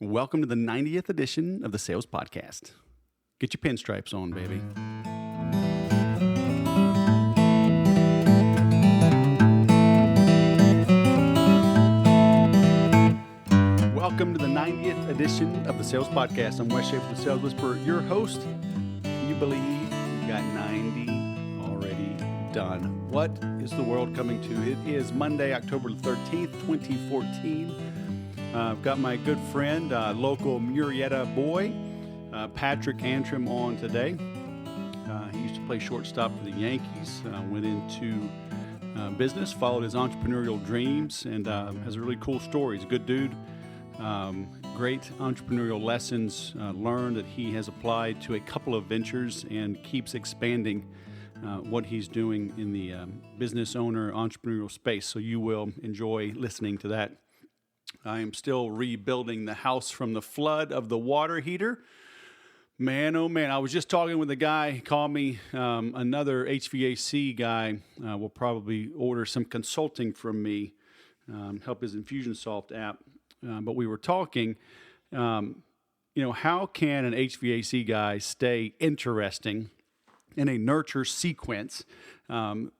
Welcome to the 90th edition of the Sales Podcast. Get your pinstripes on, baby. Welcome to the 90th edition of the Sales Podcast. I'm Wes Schaefer, the Sales Whisperer, your host. Can you believe we've got 90 already done? What is the world coming to? It is Monday, October 13th, 2014. I've got my good friend, local Murrieta boy, Patrick Antrim on today. He used to play shortstop for the Yankees, went into business, followed his entrepreneurial dreams, and has a really cool story. He's a good dude. Great entrepreneurial lessons learned that he has applied to a couple of ventures and keeps expanding what he's doing in the business owner entrepreneurial space. So you will enjoy listening to that. I am still rebuilding the house from the flood of the water heater. Man, oh man, I was just talking with a guy. He called me, another HVAC guy will probably order some consulting from me, help his Infusionsoft app. But we were talking, how can an HVAC guy stay interesting in a nurture sequence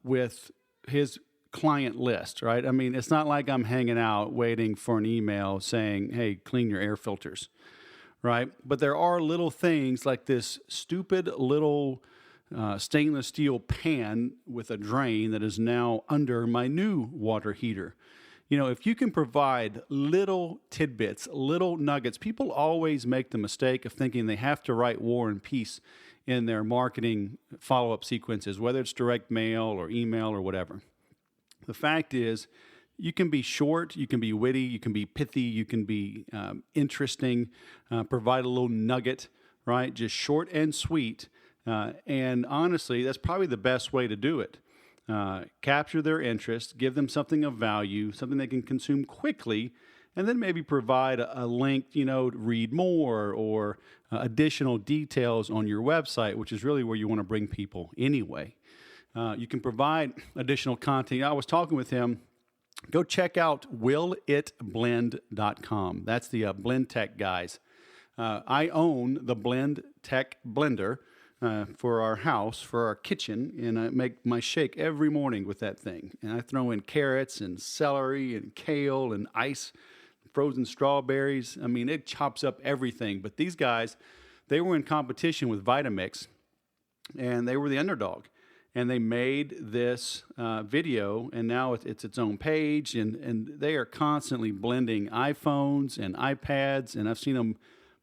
with his client list, right? I mean, it's not like I'm hanging out waiting for an email saying, hey, clean your air filters, right? But there are little things like this stupid little stainless steel pan with a drain that is now under my new water heater. You know, if you can provide little tidbits, little nuggets, people always make the mistake of thinking they have to write War and Peace in their marketing follow-up sequences, whether it's direct mail or email or whatever. The fact is, you can be short, you can be witty, you can be pithy, you can be interesting, provide a little nugget, right? Just short and sweet. And honestly, that's probably the best way to do it. Capture their interest, give them something of value, something they can consume quickly, and then maybe provide a link, to read more or additional details on your website, which is really where you want to bring people anyway. You can provide additional content. I was talking with him. Go check out willitblend.com. That's the Blend Tech guys. I own the Blend Tech blender for our house, for our kitchen, and I make my shake every morning with that thing. And I throw in carrots and celery and kale and ice, frozen strawberries. I mean, it chops up everything. But these guys, they were in competition with Vitamix, and they were the underdog. And they made this video, and now it's its own page, and they are constantly blending iPhones and iPads, and I've seen them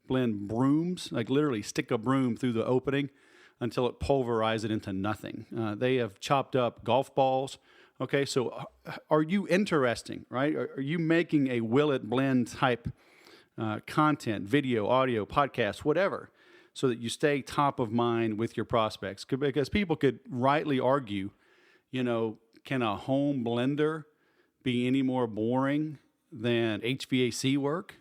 blend brooms, like literally stick a broom through the opening until it pulverizes it into nothing. They have chopped up golf balls. Okay, so are you interesting, right? Are you making a Will It Blend type content, video, audio, podcast, whatever, so that you stay top of mind with your prospects? Because people could rightly argue, can a home blender be any more boring than HVAC work,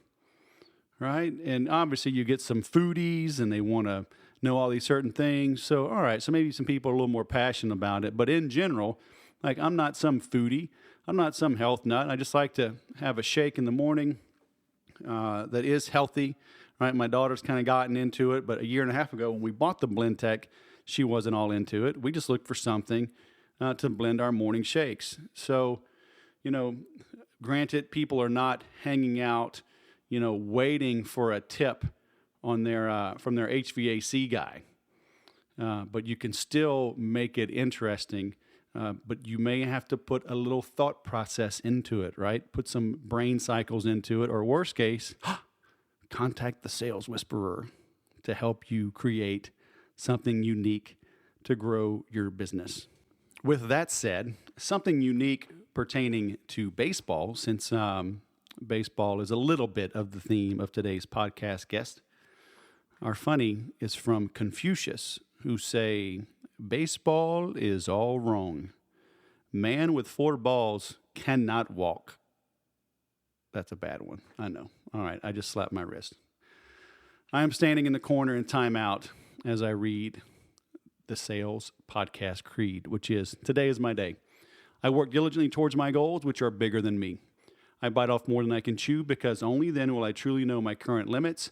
right? And obviously you get some foodies and they want to know all these certain things. So, all right, so maybe some people are a little more passionate about it. But in general, like I'm not some foodie. I'm not some health nut. I just like to have a shake in the morning that is healthy. Right, my daughter's kind of gotten into it, but a year and a half ago when we bought the Blend Tech, she wasn't all into it. We just looked for something to blend our morning shakes. So, granted, people are not hanging out, waiting for a tip on their from their HVAC guy, but you can still make it interesting. But you may have to put a little thought process into it, right? Put some brain cycles into it, or worst case, contact the Sales Whisperer to help you create something unique to grow your business. With that said, something unique pertaining to baseball, since baseball is a little bit of the theme of today's podcast guest. Our funny is from Confucius, who say, baseball is all wrong. Man with 4 balls cannot walk. That's a bad one. I know. All right, I just slapped my wrist. I am standing in the corner in timeout as I read the Sales Podcast Creed, which is, today is my day. I work diligently towards my goals, which are bigger than me. I bite off more than I can chew because only then will I truly know my current limits,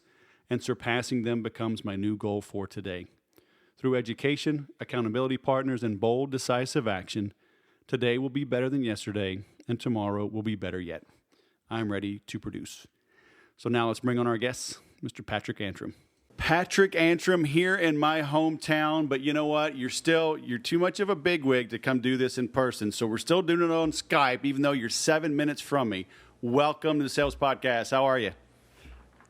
and surpassing them becomes my new goal for today. Through education, accountability partners, and bold, decisive action, today will be better than yesterday, and tomorrow will be better yet. I'm ready to produce. So now let's bring on our guest, Mr. Patrick Antrim. Patrick Antrim here in my hometown, but you know what? You're too much of a bigwig to come do this in person, so we're still doing it on Skype, even though you're 7 minutes from me. Welcome to the Sales Podcast. How are you?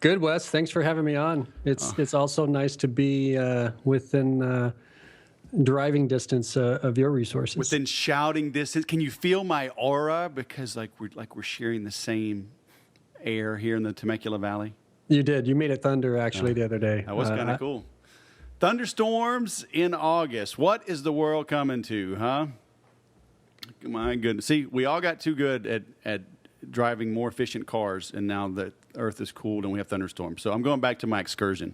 Good, Wes. Thanks for having me on. It's also nice to be within driving distance of your resources. Within shouting distance. Can you feel my aura? Because we're sharing the same air here in the Temecula Valley. You did. You made it thunder, actually, the other day. That was kind of cool. Thunderstorms in August. What is the world coming to, huh? My goodness. See, we all got too good at driving more efficient cars, and now the earth is cooled and we have thunderstorms. So I'm going back to my excursion.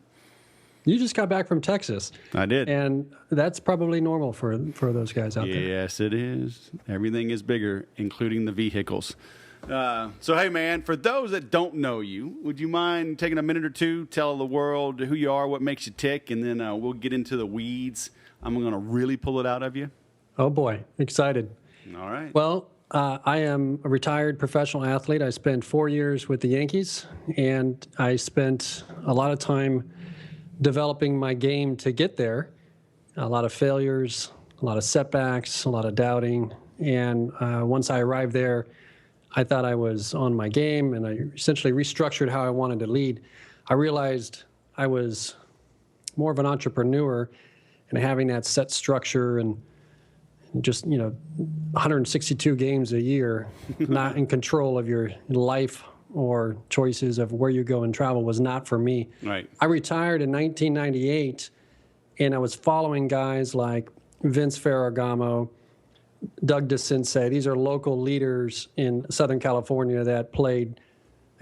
You just got back from Texas. I did. And that's probably normal for those guys out there. Yes, it is. Everything is bigger, including the vehicles. So, hey, man, for those that don't know you, would you mind taking a minute or two, tell the world who you are, what makes you tick, and then we'll get into the weeds. I'm going to really pull it out of you. Oh, boy. Excited. All right. Well, I am a retired professional athlete. I spent 4 years with the Yankees, and I spent a lot of time developing my game to get there. A lot of failures, a lot of setbacks, a lot of doubting. And once I arrived there, I thought I was on my game, and I essentially restructured how I wanted to lead. I realized I was more of an entrepreneur, and having that set structure and just, 162 games a year, not in control of your life or choices of where you go and travel was not for me. Right. I retired in 1998, and I was following guys like Vince Ferragamo, Doug DeCince. These are local leaders in Southern California that played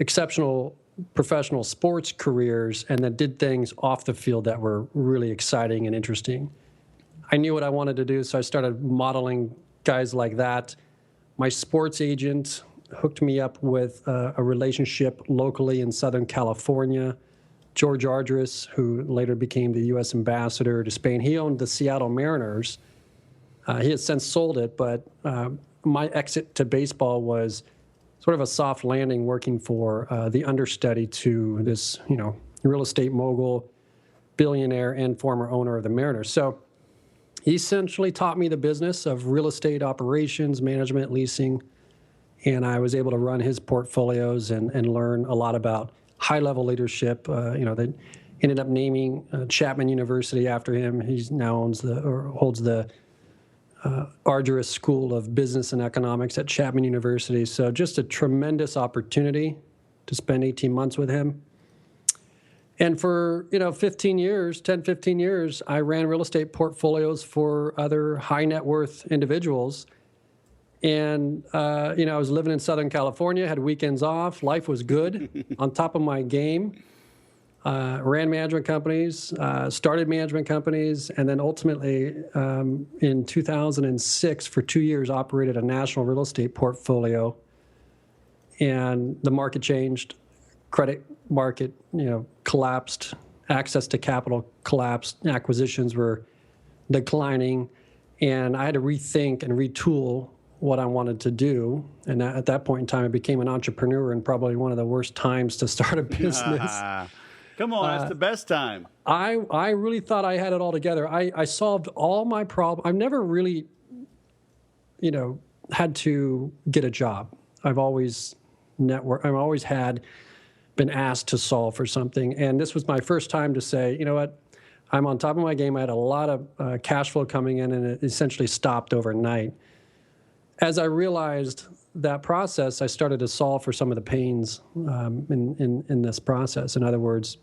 exceptional professional sports careers and that did things off the field that were really exciting and interesting. I knew what I wanted to do, so I started modeling guys like that. My sports agent hooked me up with a relationship locally in Southern California. George Ardress, who later became the U.S. ambassador to Spain, he owned the Seattle Mariners. He has since sold it, but my exit to baseball was sort of a soft landing working for the understudy to this, real estate mogul, billionaire, and former owner of the Mariners. So he essentially taught me the business of real estate operations, management, leasing, and I was able to run his portfolios and learn a lot about high-level leadership. They ended up naming Chapman University after him. He now holds the Arduous School of Business and Economics at Chapman University. So just a tremendous opportunity to spend 18 months with him. And for, 15 years, I ran real estate portfolios for other high net worth individuals. And, I was living in Southern California, had weekends off. Life was good, on top of my game. Ran management companies, started management companies, and then ultimately in 2006, for 2 years, operated a national real estate portfolio. And the market changed, credit market, collapsed, access to capital collapsed, acquisitions were declining, and I had to rethink and retool what I wanted to do. And at that point in time, I became an entrepreneur, and probably one of the worst times to start a business. Come on, it's the best time. I really thought I had it all together. I solved all my problems. I've never really, had to get a job. I've always been asked to solve for something. And this was my first time to say, you know what, I'm on top of my game. I had a lot of cash flow coming in, and it essentially stopped overnight. As I realized that process, I started to solve for some of the pains in this process. In other words,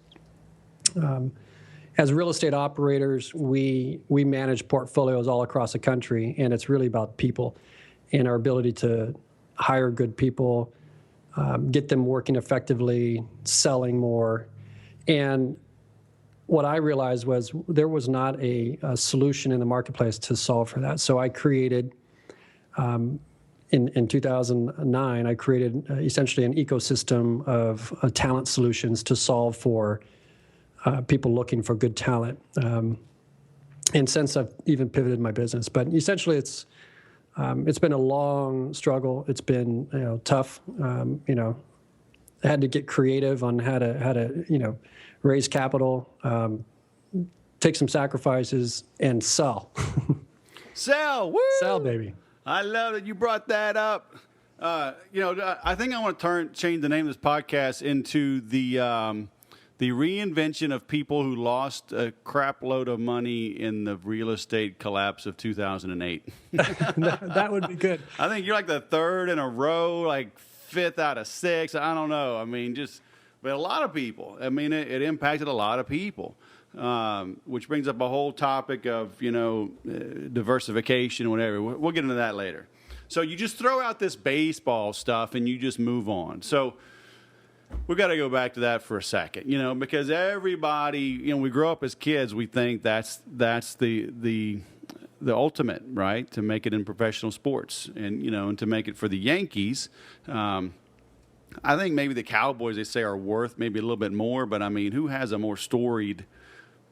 as real estate operators, we manage portfolios all across the country, and it's really about people and our ability to hire good people, get them working effectively, selling more. And what I realized was there was not a solution in the marketplace to solve for that. So I created in 2009, I created essentially an ecosystem of talent solutions to solve for people looking for good talent. And since I've even pivoted my business, but essentially it's been a long struggle. It's been tough. I had to get creative on how to raise capital, take some sacrifices, and sell. Sell, woo! Sell, baby. I love that you brought that up. I think I want to change the name of this podcast into the reinvention of people who lost a crap load of money in the real estate collapse of 2008. That would be good. I think you're like the third in a row, like fifth out of six. I don't know. I mean, but a lot of people. I mean, it impacted a lot of people, which brings up a whole topic of, diversification, whatever. We'll get into that later. So you just throw out this baseball stuff and you just move on. So we got to go back to that for a second, because everybody, we grow up as kids, we think that's the ultimate, right, to make it in professional sports and, and to make it for the Yankees. I think maybe the Cowboys, they say, are worth maybe a little bit more, but I mean, who has a more storied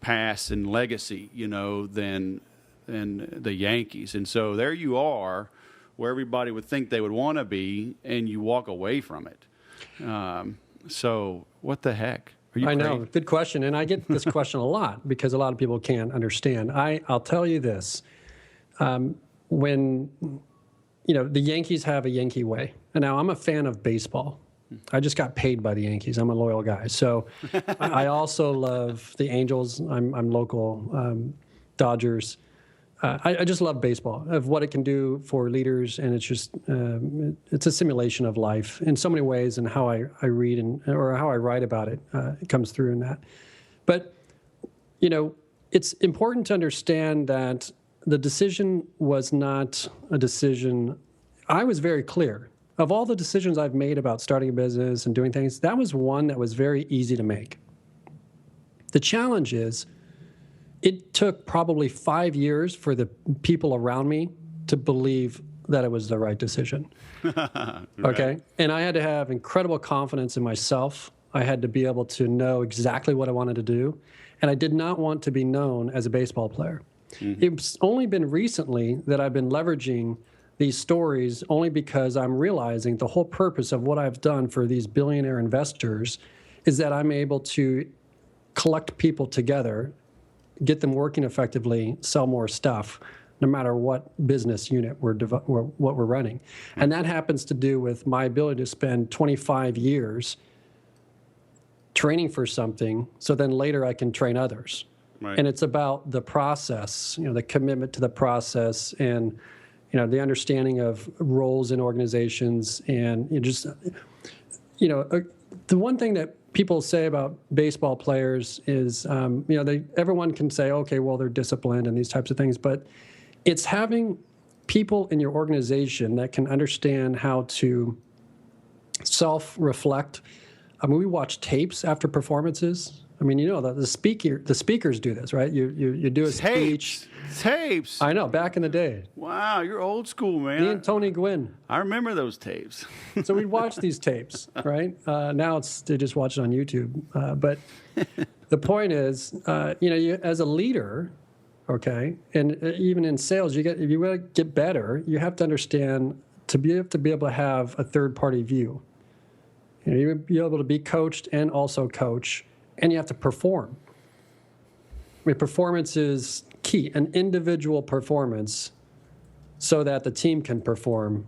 past and legacy, than the Yankees? And so there you are, where everybody would think they would want to be, and you walk away from it. So what the heck? Are you I crazy? know. Good question. And I get this question a lot because a lot of people can't understand. I'll tell you this. When, the Yankees have a Yankee way. And now I'm a fan of baseball. I just got paid by the Yankees. I'm a loyal guy. So I also love the Angels. I'm local, Dodgers. I just love baseball, of what it can do for leaders, and it's just it's a simulation of life in so many ways, and how I read or how I write about it, it comes through in that. But it's important to understand that the decision was not a decision. I was very clear. Of all the decisions I've made about starting a business and doing things, that was one that was very easy to make. The challenge is, it took probably 5 years for the people around me to believe that it was the right decision. Right. Okay? And I had to have incredible confidence in myself. I had to be able to know exactly what I wanted to do. And I did not want to be known as a baseball player. Mm-hmm. It's only been recently that I've been leveraging these stories, only because I'm realizing the whole purpose of what I've done for these billionaire investors is that I'm able to collect people together, get them working effectively, sell more stuff, no matter what business unit we're running. And that happens to do with my ability to spend 25 years training for something, so then later I can train others. Right. And it's about the process, the commitment to the process, and the understanding of roles in organizations, and the one thing that people say about baseball players is, everyone can say, okay, well, they're disciplined and these types of things, but it's having people in your organization that can understand how to self-reflect. I mean, we watch tapes after performances. I mean, the speakers do this, right? You do a speech. Tapes. I know, back in the day. Wow, you're old school, man. Me and Tony Gwynn. I remember those tapes. So we'd watch these tapes, right? Now they just watch it on YouTube. But the point is, you as a leader, okay, and even in sales, if you want to get better, you have to understand to be able to have a third-party view. You be able to be coached and also coach, and you have to perform. I mean, performance is key, an individual performance, so that the team can perform,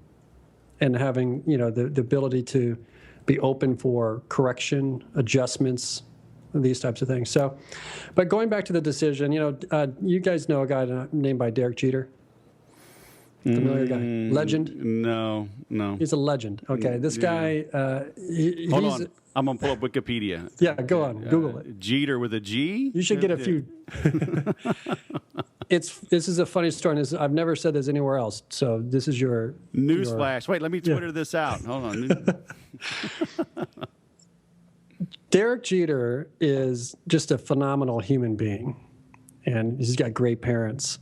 and having the ability to be open for correction, adjustments, these types of things. So, but going back to the decision, you guys know a guy named by Derek Jeter. Familiar guy, legend. No. He's a legend. Okay, this guy. Hold on, I'm gonna pull up Wikipedia. Yeah, go on, Google it. Jeter with a G. You should get a few. This is a funny story. I've never said this anywhere else. So this is your newsflash. Wait, let me Twitter this out. Hold on. Derek Jeter is just a phenomenal human being, and he's got great parents.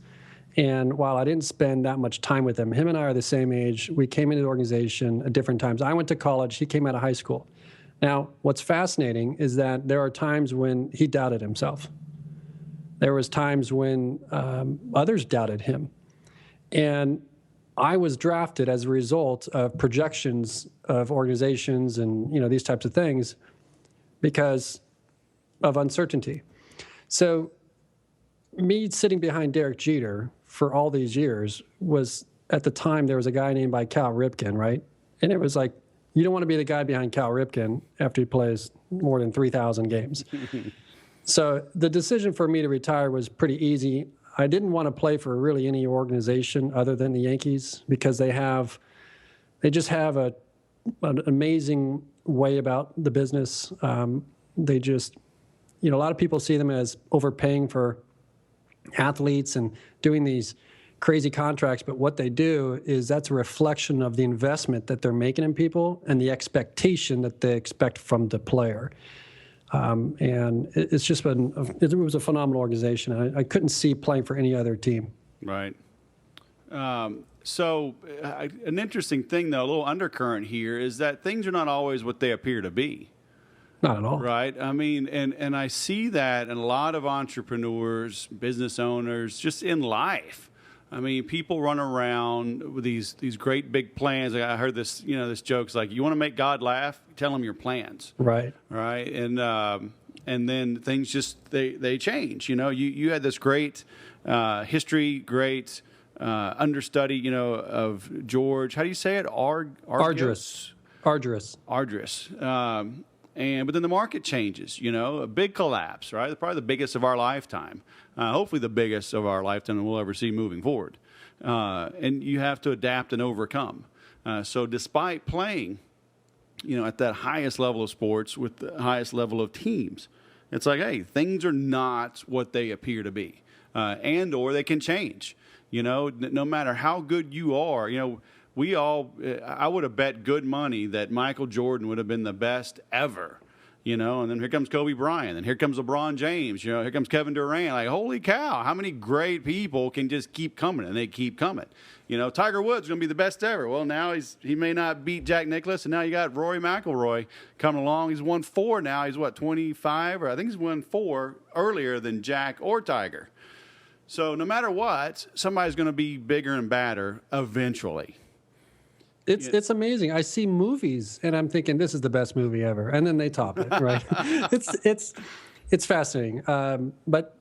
And while I didn't spend that much time with him, him and I are the same age. We came into the organization at different times. I went to college. He came out of high school. Now, what's fascinating is that there are times when he doubted himself. There was times when others doubted him. And I was drafted as a result of projections of organizations and, these types of things because of uncertainty. So me sitting behind Derek Jeter for all these years was, at the time, there was a guy named by Cal Ripken, right? And it was like, you don't want to be the guy behind Cal Ripken after he plays more than 3,000 games. So the decision for me to retire was pretty easy. I didn't want to play for really any organization other than the Yankees because they just have an amazing way about the business. They just, a lot of people see them as overpaying for athletes and doing these crazy contracts, but what they do is that's a reflection of the investment that they're making in people and the expectation that they expect from the player. And it's just been, it was a phenomenal organization. I couldn't see playing for any other team. Right. So an interesting thing, though, a little undercurrent here, is that things are not always what they appear to be. Not at all. Right. I mean, and I see that in a lot of entrepreneurs, business owners, just in life. I mean, people run around with these great big plans. I heard this, this joke's like, you want to make God laugh? Tell him your plans. Right. Right. And then things just, they change. You had this great history, great understudy, of George. How do you say it? Arduous. But then the market changes, a big collapse, right? Probably the biggest of our lifetime. Hopefully the biggest of our lifetime we'll ever see moving forward. And you have to adapt and overcome. So despite playing, at that highest level of sports with the highest level of teams, it's like, hey, things are not what they appear to be. Or they can change. No matter how good you are, I would have bet good money that Michael Jordan would have been the best ever, and then here comes Kobe Bryant, and here comes LeBron James, here comes Kevin Durant. Like, holy cow, how many great people can just keep coming, and they keep coming. Tiger Woods is going to be the best ever. Well, now he may not beat Jack Nicklaus, and now you got Rory McIlroy coming along. He's won 4 now. He's 25, or I think he's won 4 earlier than Jack or Tiger. So no matter what, somebody's going to be bigger and badder eventually. It's amazing. I see movies and I'm thinking this is the best movie ever, and then they top it, right? It's fascinating. But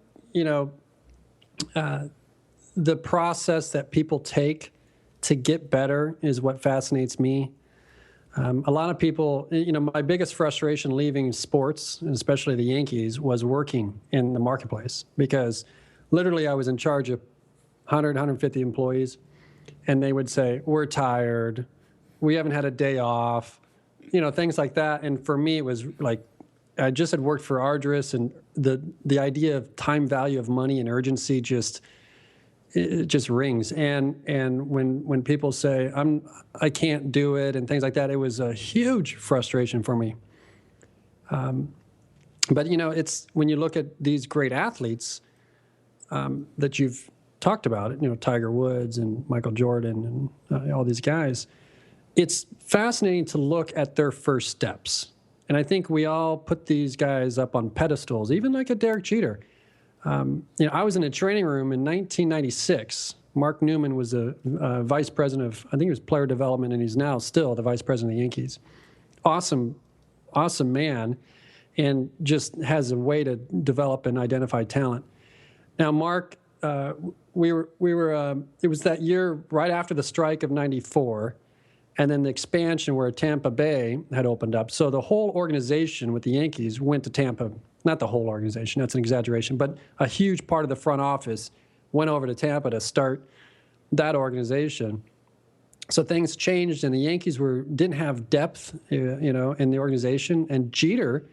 the process that people take to get better is what fascinates me. A lot of people, my biggest frustration leaving sports, and especially the Yankees, was working in the marketplace because literally I was in charge of 100, 150 employees, and they would say, "We're tired. We haven't had a day off," things like that. And for me, it was like I just had worked for Arduous, and the idea of time value of money and urgency just rings. And when people say I can't do it and things like that, it was a huge frustration for me. But it's when you look at these great athletes that you've talked about, Tiger Woods and Michael Jordan and all these guys. It's fascinating to look at their first steps. And I think we all put these guys up on pedestals, even like a Derek Jeter. I was in a training room in 1996. Mark Newman was a vice president of, I think it was player development, and he's now still the vice president of the Yankees. Awesome man, and just has a way to develop and identify talent. Now, Mark, we were. It was that year right after the strike of '94. And then the expansion where Tampa Bay had opened up. So the whole organization with the Yankees went to Tampa. Not the whole organization, that's an exaggeration, but a huge part of the front office went over to Tampa to start that organization. So things changed, and the Yankees didn't have depth, in the organization. And Jeter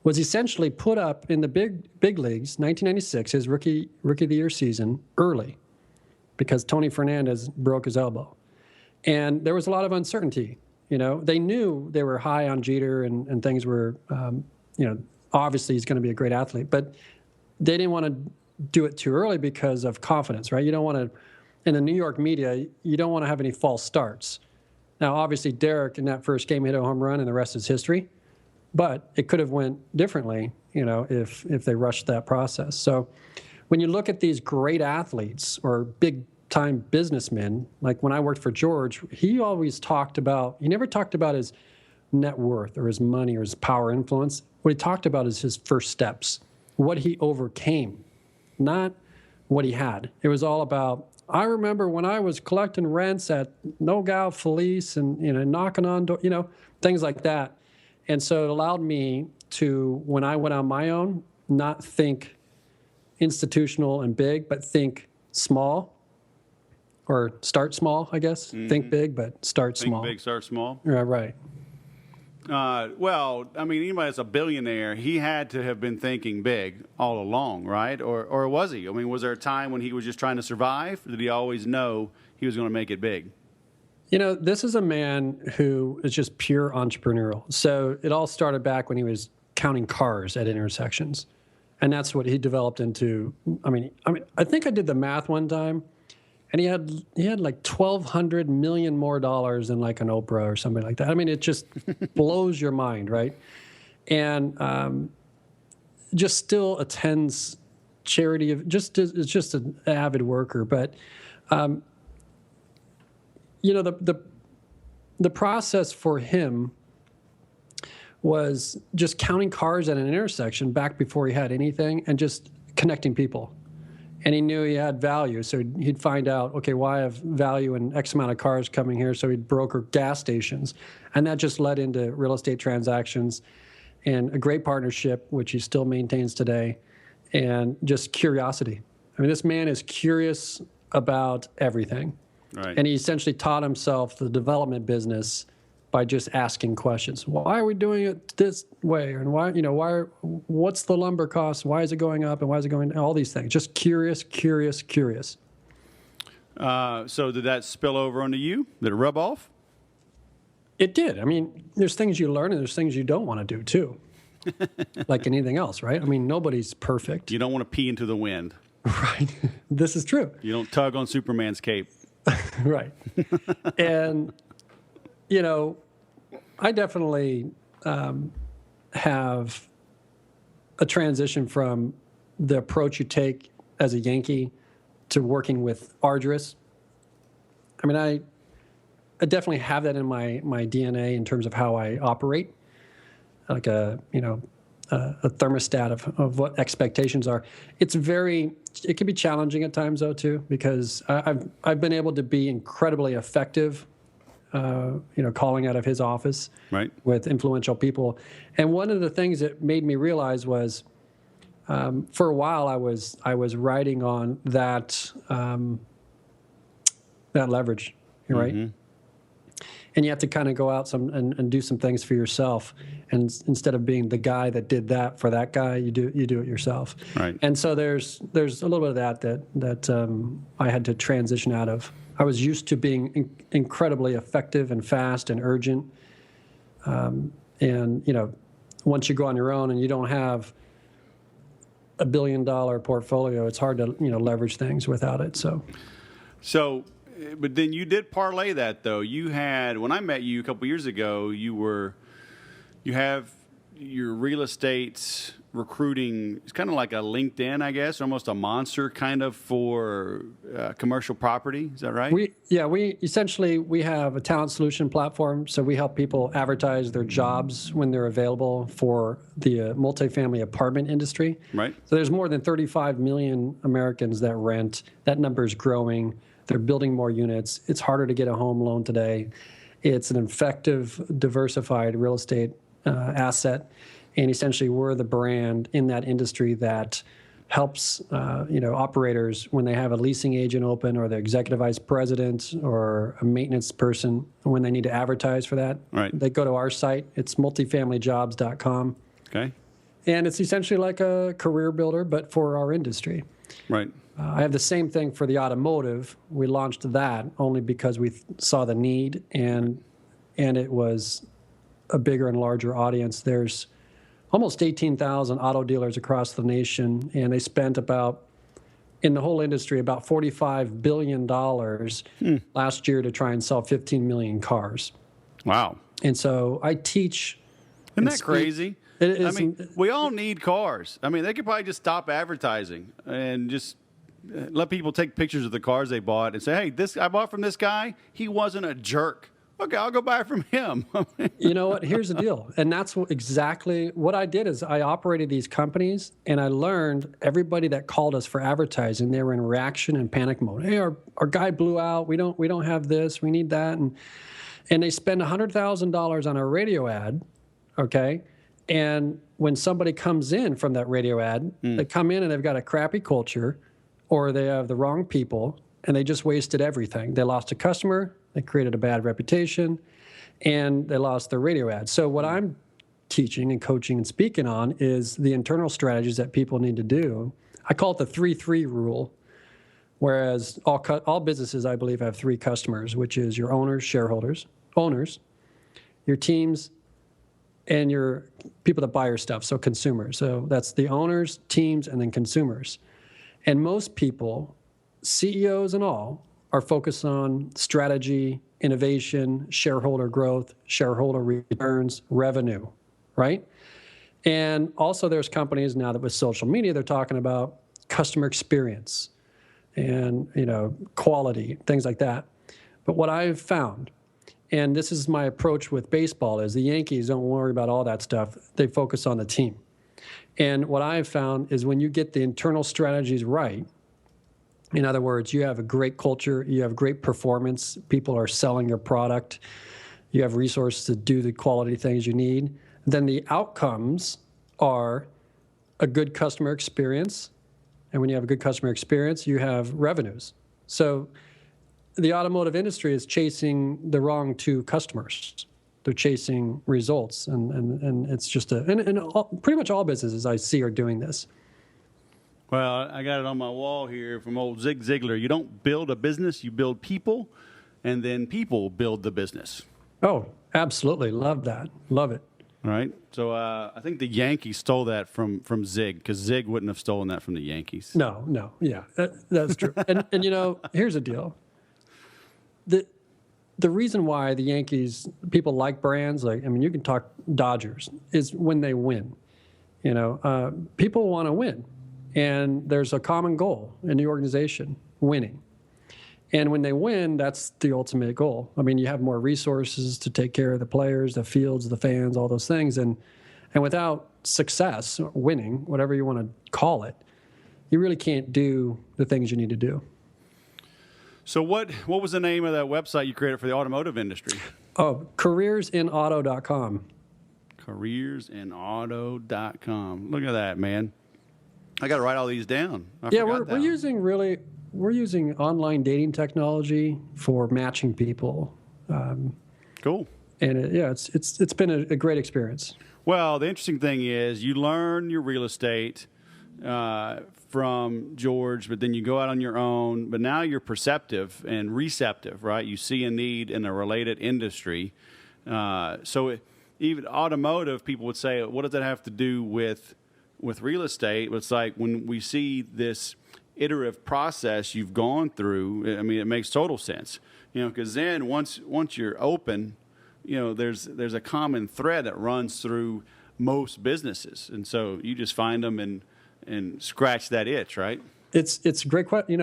was essentially put up in the big leagues, 1996, his rookie of the year season, early, because Tony Fernandez broke his elbow. And there was a lot of uncertainty. They knew they were high on Jeter and things were, obviously he's going to be a great athlete, but they didn't want to do it too early because of confidence, right? You don't want to, in the New York media, you don't want to have any false starts. Now, obviously, Derek in that first game hit a home run, and the rest is history. But it could have went differently, if they rushed that process. So when you look at these great athletes or big-time businessmen, like when I worked for George, he never talked about his net worth or his money or his power influence. What he talked about is his first steps, what he overcame, not what he had. It was all about, I remember when I was collecting rents at No Gal Felice and knocking on door, things like that. And so it allowed me to, when I went on my own, not think institutional and big, but think small, or start small, I guess. Mm-hmm. Think big, but start small. Think big, start small. Right. Well, I mean, anybody that's a billionaire, he had to have been thinking big all along, right? Or was he? I mean, was there a time when he was just trying to survive? Or did he always know he was going to make it big? This is a man who is just pure entrepreneurial. So it all started back when he was counting cars at intersections. And that's what he developed into. I think I did the math one time, and he had like $1,200 million more dollars than like an Oprah or something like that. I mean, it just blows your mind, right? And just still attends charity. Is just an avid worker. But the process for him was just counting cars at an intersection back before he had anything, and just connecting people. And he knew he had value, so he'd find out, okay, well, I have value in X amount of cars coming here, so he'd broker gas stations. And that just led into real estate transactions and a great partnership, which he still maintains today, and just curiosity. I mean, this man is curious about everything. Right. And he essentially taught himself the development business by just asking questions. Why are we doing it this way? And what's the lumber cost? Why is it going up? And why is it going down? All these things. Just curious. So did that spill over onto you? Did it rub off? It did. I mean, there's things you learn and there's things you don't want to do too. Like anything else, right? I mean, nobody's perfect. You don't want to pee into the wind. Right. This is true. You don't tug on Superman's cape. Right. And, I definitely have a transition from the approach you take as a Yankee to working with Arduous. I mean, I definitely have that in my DNA in terms of how I operate, like a thermostat of what expectations are. It can be challenging at times though too, because I've been able to be incredibly effective, calling out of his office, right, with influential people. And one of the things that made me realize was, for a while I was riding on that leverage, right? Mm-hmm. And you have to kind of go out and do some things for yourself. And instead of being the guy that did that for that guy, you do it yourself. Right. And so there's a little bit of that I had to transition out of. I was used to being incredibly effective and fast and urgent. And once you go on your own and you don't have $1 billion portfolio, it's hard to leverage things without it. So, but then you did parlay that though. You had, when I met you a couple years ago, you have your real estate recruiting. It's kind of like a LinkedIn, I guess, almost a monster kind of for commercial property. Is that right? We essentially have a talent solution platform. So we help people advertise their jobs when they're available for the multifamily apartment industry. Right. So there's more than 35 million Americans that rent. That number is growing. They're building more units. It's harder to get a home loan today. It's an effective, diversified real estate asset. And essentially, we're the brand in that industry that helps operators when they have a leasing agent open, or the executive vice president, or a maintenance person when they need to advertise for that. Right. They go to our site. It's multifamilyjobs.com. Okay. And it's essentially like a career builder, but for our industry. Right. I have the same thing for the automotive. We launched that only because we saw the need, and it was a bigger and larger audience. There's almost 18,000 auto dealers across the nation, and they spent about in the whole industry about $45 billion last year to try and sell 15 million cars. Wow. And so I teach. Isn't that crazy? It is, I mean, we all need cars. I mean, they could probably just stop advertising and just let people take pictures of the cars they bought and say, hey, this I bought from this guy. He wasn't a jerk. Okay, I'll go buy it from him. You know what? Here's the deal. And that's exactly what I did is I operated these companies and I learned everybody that called us for advertising, they were in reaction and panic mode. Hey, our guy blew out. We don't have this. We need that. And they spend $100,000 on a radio ad, okay? And when somebody comes in from that radio ad, they come in and they've got a crappy culture or they have the wrong people and they just wasted everything. They lost a customer. They created a bad reputation, and they lost their radio ad. So what I'm teaching and coaching and speaking on is the internal strategies that people need to do. I call it the 3-3 rule, whereas all businesses, I believe, have 3 customers, which is your owners, shareholders, your teams, and your people that buy your stuff, so consumers. So that's the owners, teams, and then consumers. And most people, CEOs and all, are focused on strategy, innovation, shareholder growth, shareholder returns, revenue, right? And also there's companies now that with social media, they're talking about customer experience and, quality, things like that. But what I've found, and this is my approach with baseball, is the Yankees don't worry about all that stuff. They focus on the team. And what I've found is when you get the internal strategies right, in other words, you have a great culture, you have great performance, people are selling your product, you have resources to do the quality things you need, then the outcomes are a good customer experience. And when you have a good customer experience, you have revenues. So the automotive industry is chasing the wrong 2 customers. They're chasing results. And it's just pretty much all businesses I see are doing this. Well, I got it on my wall here from old Zig Ziglar. You don't build a business, you build people, and then people build the business. Oh, absolutely. Love that. Love it. All right. So I think the Yankees stole that from Zig, because Zig wouldn't have stolen that from the Yankees. No. Yeah, that's true. and here's the deal. The reason why the Yankees, people like brands, you can talk Dodgers, is when they win. People want to win. And there's a common goal in the organization, winning. And when they win, that's the ultimate goal. I mean, you have more resources to take care of the players, the fields, the fans, all those things. And without success, winning, whatever you want to call it, you really can't do the things you need to do. So what was the name of that website you created for the automotive industry? Oh, careersinauto.com. Careersinauto.com. Look at that, man. I got to write all these down. We're using online dating technology for matching people. Cool. And it's been a great experience. Well, the interesting thing is you learn your real estate from George, but then you go out on your own. But now you're perceptive and receptive, right? You see a need in a related industry. Even automotive, people would say, what does that have to do with real estate? It's like when we see this iterative process you've gone through, I mean, it makes total sense, because then once you're open, there's a common thread that runs through most businesses. And so you just find them and scratch that itch, right? It's a great question.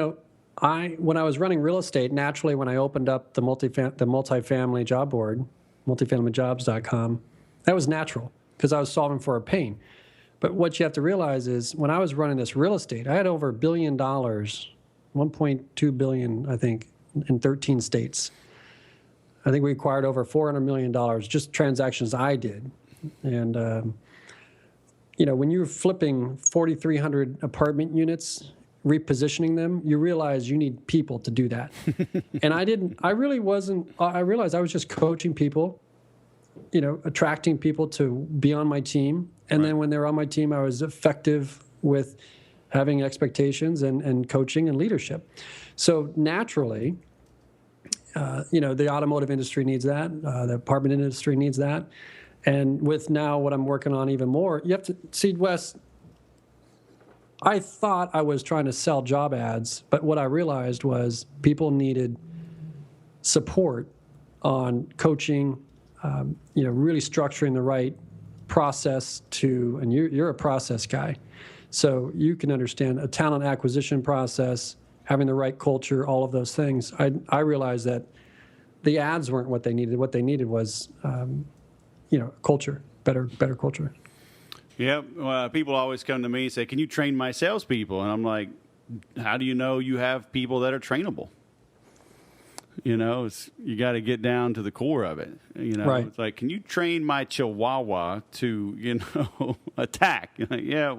When I was running real estate, naturally, when I opened up the multifamily job board, multifamilyjobs.com, that was natural because I was solving for a pain. But what you have to realize is when I was running this real estate, I had over $1 billion, $1.2 billion, I think, in 13 states. I think we acquired over $400 million, just transactions I did. And, when you're flipping 4,300 apartment units, repositioning them, you realize you need people to do that. And I realized I was just coaching people, attracting people to be on my team. And then when they were on my team, I was effective with having expectations and coaching and leadership. So naturally, the automotive industry needs that. The apartment industry needs that. And with now what I'm working on even more, you have to see, Wes, I thought I was trying to sell job ads, but what I realized was people needed support on coaching, really structuring the right process and you're a process guy. So you can understand a talent acquisition process, having the right culture, all of those things. I realized that the ads weren't what they needed. What they needed was, culture, better culture. Yep. People always come to me and say, "Can you train my salespeople?" And I'm like, "How do you know you have people that are trainable?" You got to get down to the core of it. Right. It's like, can you train my Chihuahua to, attack? Yeah,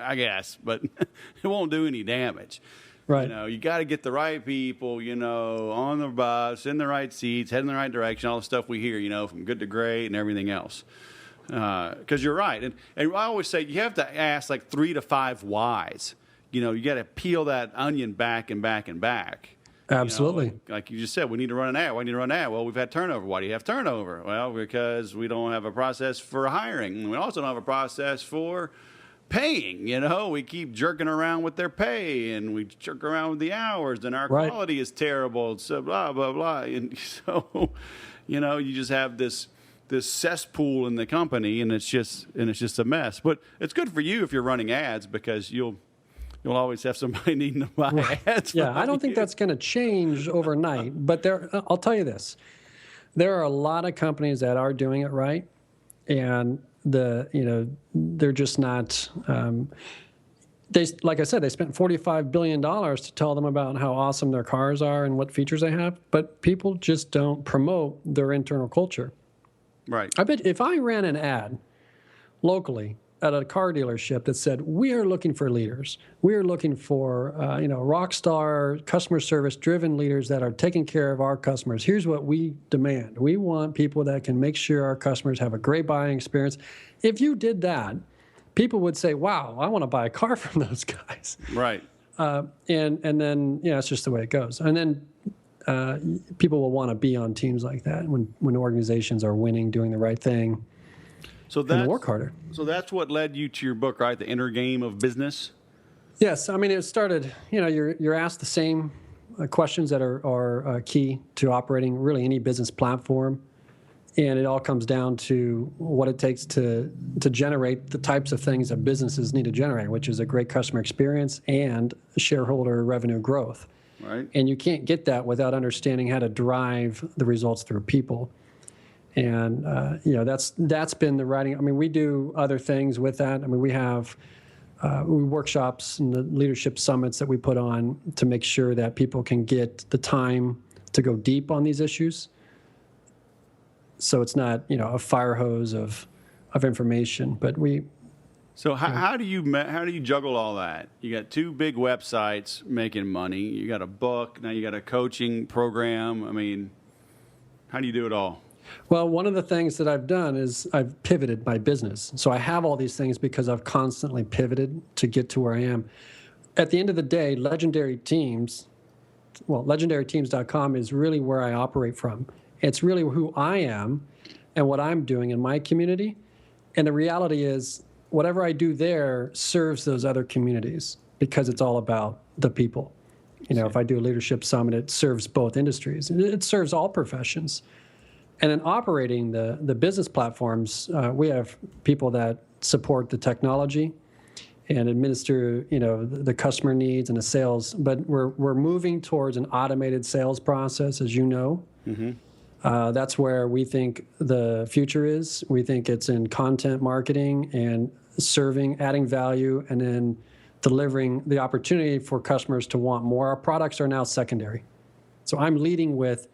I guess, but it won't do any damage. Right. You got to get the right people, on the bus, in the right seats, head in the right direction, all the stuff we hear, from good to great and everything else. Because you're right. And I always say you have to ask like 3 to 5 whys. You got to peel that onion back and back and back. Absolutely. Like you just said, we need to run an ad. Why do you need to run an ad? Well, we've had turnover. Why do you have turnover? Well, because we don't have a process for hiring. We also don't have a process for paying. We keep jerking around with their pay, and we jerk around with the hours, and our quality is terrible. So blah blah blah. And so, you just have this cesspool in the company, and it's just a mess. But it's good for you if you're running ads because you'll always have somebody needing to buy ads. Yeah, I don't think that's going to change overnight. But I'll tell you this: there are a lot of companies that are doing it right, and they're just not. Like I said, they spent $45 billion to tell them about how awesome their cars are and what features they have, but people just don't promote their internal culture. Right. I bet if I ran an ad locally at a car dealership that said, "We are looking for leaders. We are looking for, rock star, customer service driven leaders that are taking care of our customers. Here's what we demand. We want people that can make sure our customers have a great buying experience." If you did that, people would say, "Wow, I want to buy a car from those guys." Right. And then, it's just the way it goes. And then people will want to be on teams like that when organizations are winning, doing the right thing. So that's work harder. So that's what led you to your book, right? The Inner Game of Business. Yes, I mean it started. You're asked the same questions that are key to operating really any business platform, and it all comes down to what it takes to generate the types of things that businesses need to generate, which is a great customer experience and shareholder revenue growth. Right. And you can't get that without understanding how to drive the results through people. And that's been the writing. I mean, we do other things with that. I mean, we have workshops and the leadership summits that we put on to make sure that people can get the time to go deep on these issues. So it's not a fire hose of information, but we. So how do you juggle all that? You got 2 big websites making money. You got a book. Now you got a coaching program. I mean, how do you do it all? Well, one of the things that I've done is I've pivoted my business. So I have all these things because I've constantly pivoted to get to where I am. At the end of the day, legendaryteams.com is really where I operate from. It's really who I am and what I'm doing in my community. And the reality is whatever I do there serves those other communities because it's all about the people. If I do a leadership summit, it serves both industries. It serves all professions. And in operating the business platforms, we have people that support the technology and administer, the customer needs and the sales. But we're moving towards an automated sales process, as you know. Mm-hmm. That's where we think the future is. We think it's in content marketing and adding value, and then delivering the opportunity for customers to want more. Our products are now secondary. So I'm leading with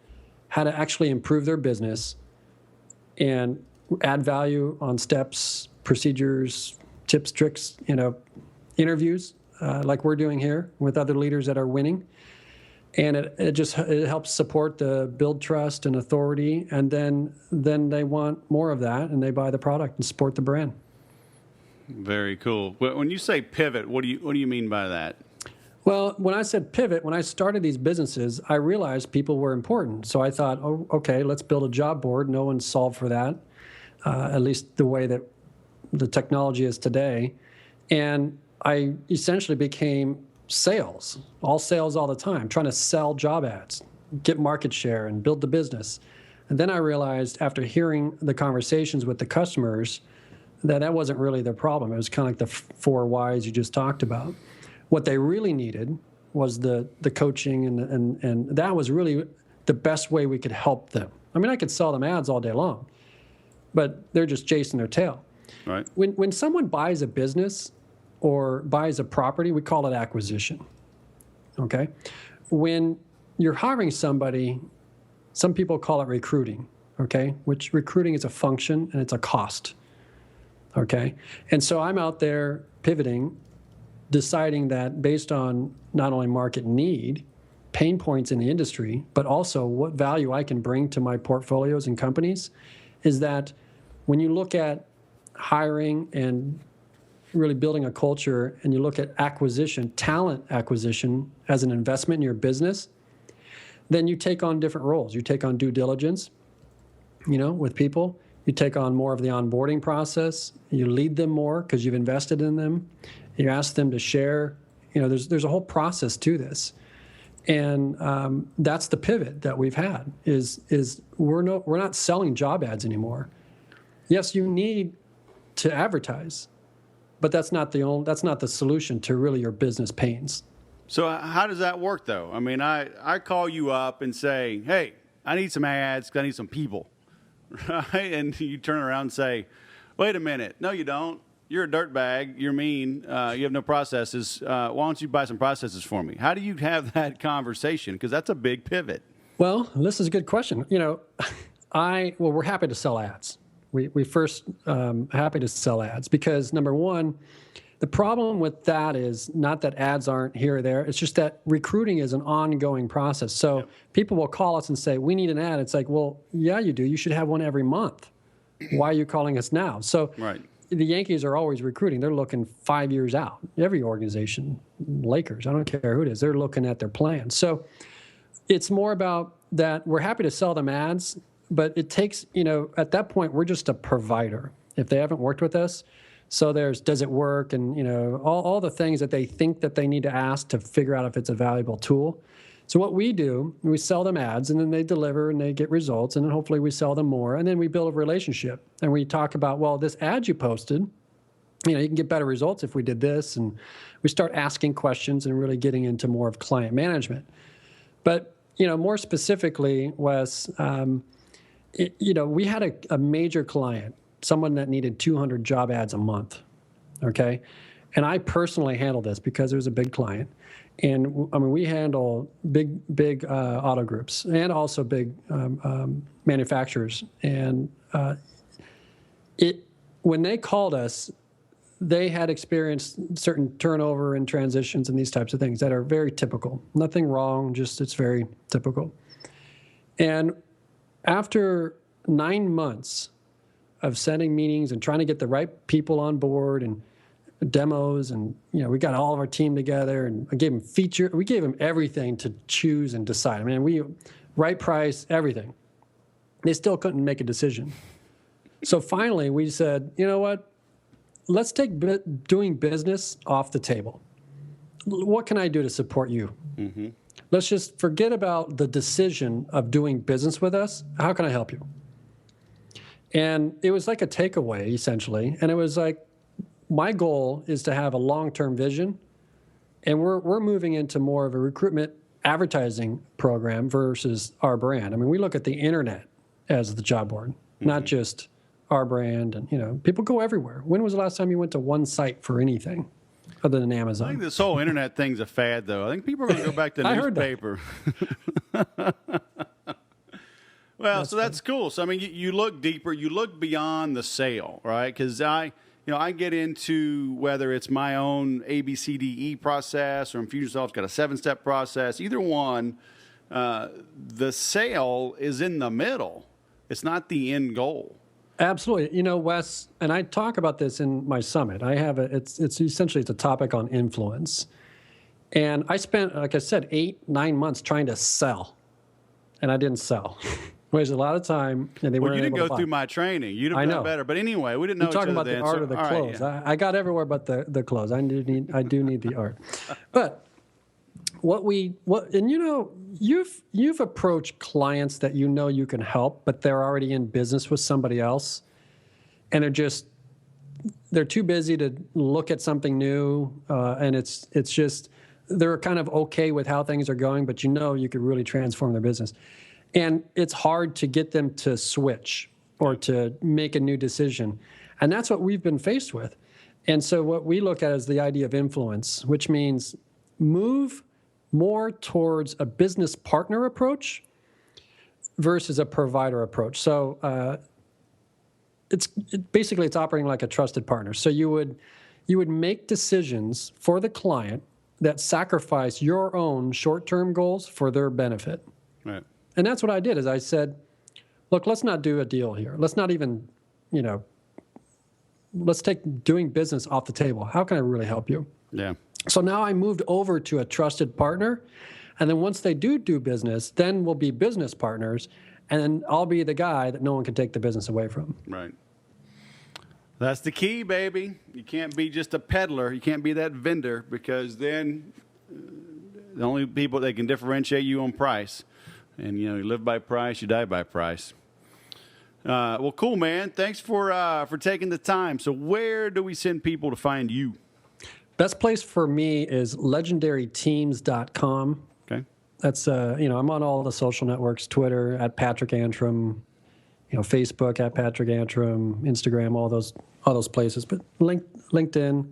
how to actually improve their business and add value on steps, procedures, tips, tricks, interviews, like we're doing here with other leaders that are winning. And it helps support the build trust and authority. And then they want more of that, and they buy the product and support the brand. Very cool. When you say pivot, what do you mean by that? Well, when I said pivot, when I started these businesses, I realized people were important. So I thought, okay, let's build a job board. No one's solved for that, at least the way that the technology is today. And I essentially became all sales all the time, trying to sell job ads, get market share, and build the business. And then I realized after hearing the conversations with the customers that wasn't really their problem. It was kind of like the four whys you just talked about. What they really needed was the coaching, and that was really the best way we could help them. I mean, I could sell them ads all day long, but they're just chasing their tail. Right. When someone buys a business or buys a property, we call it acquisition. Okay? When you're hiring somebody, some people call it recruiting, okay? Which recruiting is a function and it's a cost, okay? And so I'm out there pivoting, deciding that based on not only market need, pain points in the industry, but also what value I can bring to my portfolios and companies, is that when you look at hiring and really building a culture, and you look at acquisition, talent acquisition as an investment in your business, then you take on different roles. You take on due diligence, with people. You take on more of the onboarding process. You lead them more because you've invested in them. You ask them to share. There's a whole process to this. And that's the pivot that we've had is we're not selling job ads anymore. Yes, you need to advertise, but that's not the solution to really your business pains. So how does that work, though? I mean, I call you up and say, hey, I need some ads, I need some people, right? And you turn around and say, wait a minute. No, you don't. You're a dirtbag. You're mean. You have no processes. Why don't you buy some processes for me? How do you have that conversation? Because that's a big pivot. Well, this is a good question. We're happy to sell ads. We first happy to sell ads because, number one, the problem with that is not that ads aren't here or there. It's just that recruiting is an ongoing process. So people will call us and say, we need an ad. It's like, well, yeah, you do. You should have one every month. Why are you calling us now? So right. The Yankees are always recruiting. They're looking 5 years out. Every organization, Lakers, I don't care who it is, they're looking at their plans. So it's more about that we're happy to sell them ads, but it takes, at that point, we're just a provider. If they haven't worked with us, so does it work? And, all the things that they think that they need to ask to figure out if it's a valuable tool. So what we do, we sell them ads, and then they deliver and they get results, and then hopefully we sell them more, and then we build a relationship. And we talk about, well, this ad you posted, you can get better results if we did this, and we start asking questions and really getting into more of client management. But, more specifically, Wes, we had a major client, someone that needed 200 job ads a month, okay? And I personally handled this because it was a big client. And we handle big auto groups and also big manufacturers. And when they called us, they had experienced certain turnover and transitions and these types of things that are very typical. Nothing wrong, just it's very typical. And after 9 months of sending meetings and trying to get the right people on board and demos, and we got all of our team together, and I gave them we gave them everything to choose and decide. I mean, we right price, everything. They still couldn't make a decision. So finally, we said, you know what? Let's take doing business off the table. What can I do to support you? Mm-hmm. Let's just forget about the decision of doing business with us. How can I help you? And it was like a takeaway, essentially. And it was like, my goal is to have a long-term vision, and we're moving into more of a recruitment advertising program versus our brand. I mean, we look at the internet as the job board, not just our brand. And, people go everywhere. When was the last time you went to one site for anything other than Amazon? I think this whole internet thing's a fad, though. I think people are going to go back to newspaper. Well, that's cool. So, I mean, you look deeper. You look beyond the sale, right? Because I get into whether it's my own ABCDE process or Infusionsoft's got a 7-step process. Either one, the sale is in the middle. It's not the end goal. Absolutely. Wes, and I talk about this in my summit. I have it's essentially a topic on influence. And I spent, like I said, 8-9 months trying to sell, and I didn't sell. Wasted a lot of time, and they Well, weren't you didn't able to go buy. through my training. You'd have I done know. better. But anyway, we didn't know You're each talking other about the then. art So, of the all right, close. yeah. I got everywhere but the close. I do need the art. But and you've approached clients that you know you can help, but they're already in business with somebody else, and they're too busy to look at something new, and it's just they're kind of okay with how things are going, but you could really transform their business, and it's hard to get them to switch or to make a new decision, and that's what we've been faced with. And so what we look at is the idea of influence, which means move more towards a business partner approach versus a provider approach. So basically it's operating like a trusted partner. So you would make decisions for the client that sacrifice your own short-term goals for their benefit. Right. And that's what I did. Is I said, look, let's not do a deal here. Let's not even, let's take doing business off the table. How can I really help you? Yeah. So now I moved over to a trusted partner. And then once they do business, then we'll be business partners. And I'll be the guy that no one can take the business away from. Right. That's the key, baby. You can't be just a peddler. You can't be that vendor, because then the only people that can differentiate you on price. And, you live by price, you die by price. Well, cool, man. Thanks for taking the time. So where do we send people to find you? Best place for me is legendaryteams.com. Okay. That's, I'm on all the social networks, Twitter at Patrick Antrim, Facebook at Patrick Antrim, Instagram, all those places, but LinkedIn.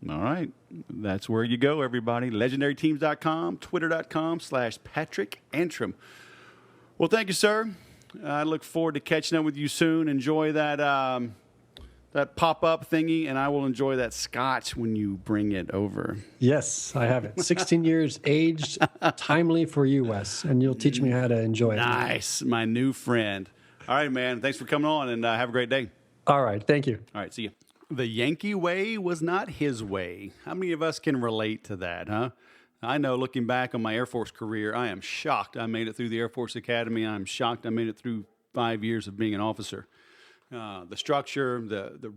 All right. That's where you go, everybody. LegendaryTeams.com, Twitter.com/Patrick Antrim. Well, thank you, sir. I look forward to catching up with you soon. Enjoy that pop-up thingy, and I will enjoy that scotch when you bring it over. Yes, I have it. 16 years aged, timely for you, Wes, and you'll teach me how to enjoy it. Nice, my new friend. All right, man. Thanks for coming on, and have a great day. All right, thank you. All right, see you. The Yankee way was not his way. How many of us can relate to that, huh? I know, looking back on my Air Force career, I am shocked I made it through the Air Force Academy. I'm shocked I made it through 5 years of being an officer. The structure, the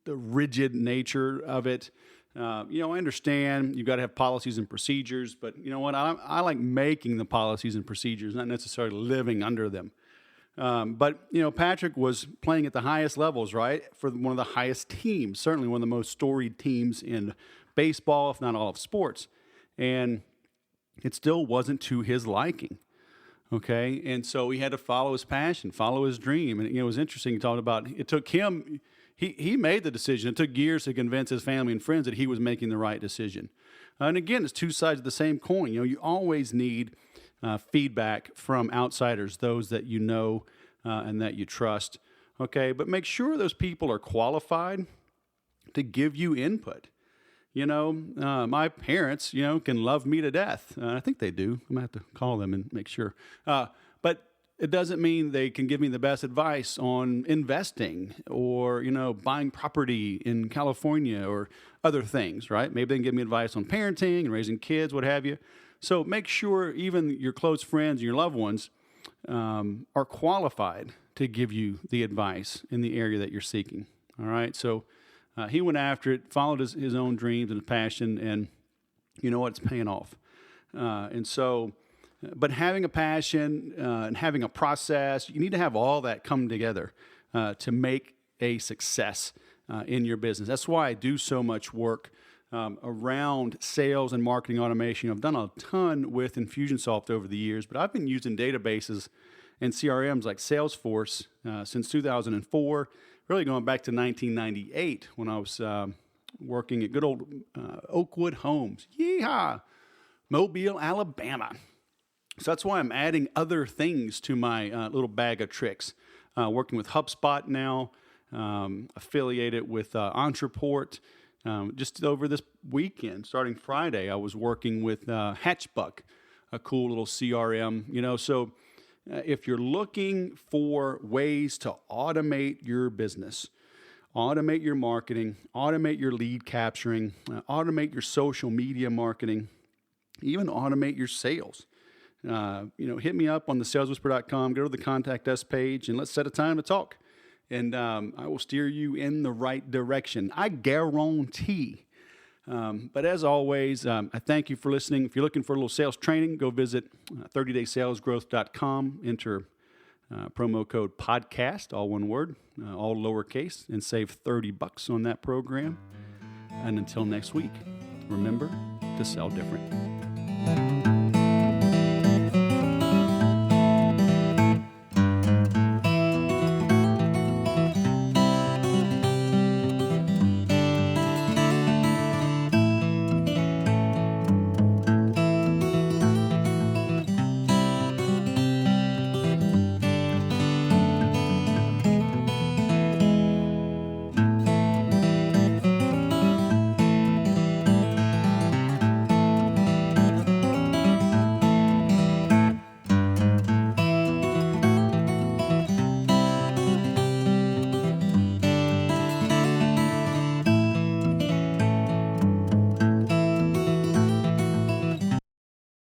rigid nature of it. I understand you've got to have policies and procedures, but you know what? I like making the policies and procedures, not necessarily living under them. But Patrick was playing at the highest levels, right? For one of the highest teams, certainly one of the most storied teams in baseball, if not all of sports. And it still wasn't to his liking. Okay. And so he had to follow his passion, follow his dream. And it was interesting. He talked about, it took him, he made the decision. It took years to convince his family and friends that he was making the right decision. And again, it's two sides of the same coin. You always need feedback from outsiders, those that you know and that you trust. Okay, but make sure those people are qualified to give you input. My parents, can love me to death. I think they do. I'm going to have to call them and make sure. But it doesn't mean they can give me the best advice on investing or, buying property in California or other things, right? Maybe they can give me advice on parenting and raising kids, what have you. So make sure even your close friends and your loved ones are qualified to give you the advice in the area that you're seeking. All right. So he went after it, followed his own dreams and passion, and you know what? It's paying off. But having a passion and having a process, you need to have all that come together to make a success in your business. That's why I do so much work around sales and marketing automation. I've done a ton with Infusionsoft over the years, but I've been using databases and CRMs like Salesforce since 2004, really going back to 1998 when I was working at good old Oakwood Homes. Yeehaw! Mobile, Alabama. So that's why I'm adding other things to my little bag of tricks. Working with HubSpot now, affiliated with Entrepreneurial. Just over this weekend, starting Friday, I was working with Hatchbuck, a cool little CRM. So if you're looking for ways to automate your business, automate your marketing, automate your lead capturing, automate your social media marketing, even automate your sales, hit me up on the saleswhisper.com, go to the contact us page, and let's set a time to talk. And I will steer you in the right direction. I guarantee. But as always, I thank you for listening. If you're looking for a little sales training, go visit 30daysalesgrowth.com, enter promo code podcast, all one word, all lowercase, and save $30 on that program. And until next week, remember to sell different.